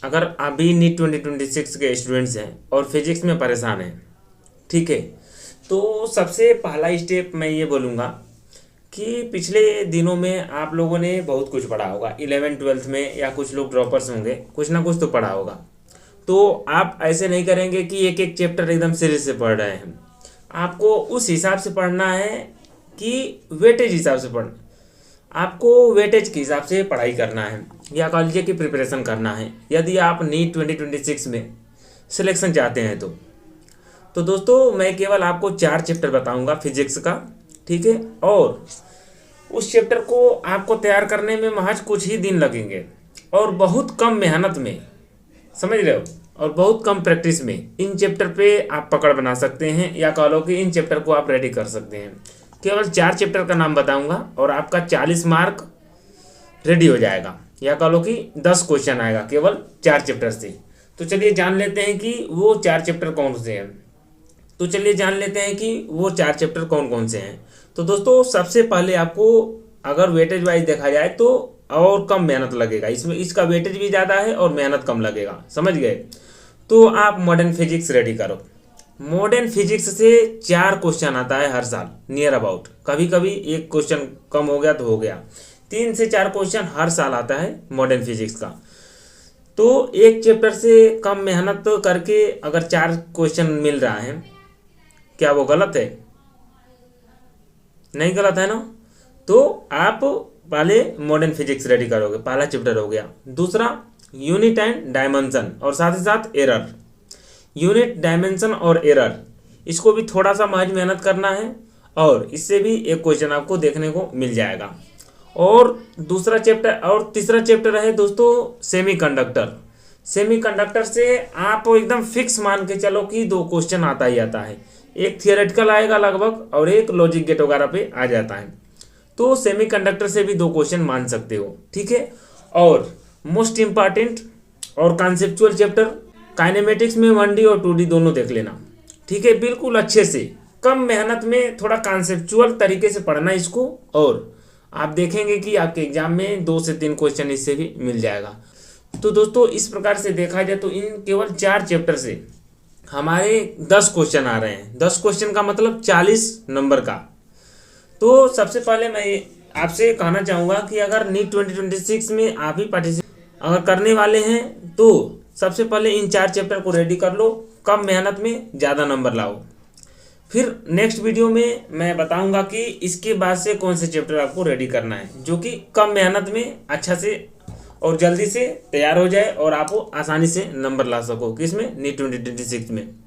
अगर अभी नीट 2026 के स्टूडेंट्स हैं और फिजिक्स में परेशान हैं, ठीक है, तो सबसे पहला स्टेप मैं ये बोलूँगा कि पिछले दिनों में आप लोगों ने बहुत कुछ पढ़ा होगा 11th-12th में, या कुछ लोग ड्रॉपर्स होंगे, कुछ ना कुछ तो पढ़ा होगा। तो आप ऐसे नहीं करेंगे कि एक एक चैप्टर एकदम सीरीज से पढ़ रहे हैं। आपको उस हिसाब से पढ़ना है कि वेटेज हिसाब से पढ़ना, आपको वेटेज के हिसाब से पढ़ाई करना है या कह लीजिए कि प्रिपरेशन करना है, यदि आप नीट 2026 में सिलेक्शन चाहते हैं तो दोस्तों मैं केवल आपको 4 चैप्टर बताऊंगा फिजिक्स का, ठीक है, और उस चैप्टर को आपको तैयार करने में महज कुछ ही दिन लगेंगे और बहुत कम मेहनत में, समझ रहे हो, और बहुत कम प्रैक्टिस में इन चैप्टर पे आप पकड़ बना सकते हैं, या कह लो कि इन चैप्टर को आप रेडी कर सकते हैं। केवल 4 चैप्टर का नाम बताऊंगा और आपका 40 मार्क रेडी हो जाएगा, या कह लो कि 10 क्वेश्चन आएगा केवल 4 चैप्टर से। तो चलिए जान लेते हैं कि वो 4 चैप्टर कौन से हैं। कौन कौन से हैं। तो दोस्तों सबसे पहले आपको अगर वेटेज वाइज देखा जाए तो और कम मेहनत लगेगा, इसमें इसका वेटेज भी ज़्यादा है और मेहनत कम लगेगा, समझ गए। तो आप मॉडर्न फिजिक्स रेडी करो। मॉडर्न फिजिक्स से 4 क्वेश्चन आता है हर साल नियर अबाउट, कभी कभी एक क्वेश्चन कम हो गया तो हो गया, 3 से 4 क्वेश्चन हर साल आता है मॉडर्न फिजिक्स का। तो एक चैप्टर से कम मेहनत करके अगर 4 क्वेश्चन मिल रहा है, क्या वो गलत है? नहीं गलत है ना। तो आप पहले मॉडर्न फिजिक्स रेडी करोगे, पहला चैप्टर हो गया। दूसरा यूनिट एंड डायमेंशन और साथ ही साथ एरर। यूनिट, डायमेंशन और एरर, इसको भी थोड़ा सा महज मेहनत करना है और इससे भी एक क्वेश्चन आपको देखने को मिल जाएगा। और दूसरा चैप्टर और तीसरा चैप्टर है दोस्तों सेमीकंडक्टर। सेमीकंडक्टर से आप एकदम फिक्स मान के चलो कि 2 क्वेश्चन आता ही आता है, एक थियोरेटिकल आएगा लगभग और एक लॉजिक गेट वगैरह पे आ जाता है। तो सेमीकंडक्टर से भी 2 क्वेश्चन मान सकते हो, ठीक है। और मोस्ट इम्पॉर्टेंट और कॉन्सेप्चुअल चैप्टर काइनेमेटिक्स में 1D और 2D दोनों देख लेना, ठीक है, बिल्कुल अच्छे से, कम मेहनत में थोड़ा कॉन्सेप्चुअल तरीके से पढ़ना इसको, और आप देखेंगे कि आपके एग्जाम में 2 से 3 क्वेश्चन इससे भी मिल जाएगा। तो दोस्तों इस प्रकार से देखा जाए तो इन केवल 4 चैप्टर से हमारे 10 क्वेश्चन आ रहे हैं। 10 क्वेश्चन का मतलब 40 नंबर का। तो सबसे पहले मैं आपसे कहना चाहूँगा कि अगर नीट 2026 में आप ही पार्टिसिपेट अगर करने वाले हैं तो सबसे पहले इन 4 चैप्टर को रेडी कर लो, कम मेहनत में ज़्यादा नंबर लाओ। फिर नेक्स्ट वीडियो में मैं बताऊंगा कि इसके बाद से कौन से चैप्टर आपको रेडी करना है, जो कि कम मेहनत में अच्छा से और जल्दी से तैयार हो जाए और आप आसानी से नंबर ला सको किसमें, नीट 2026 में।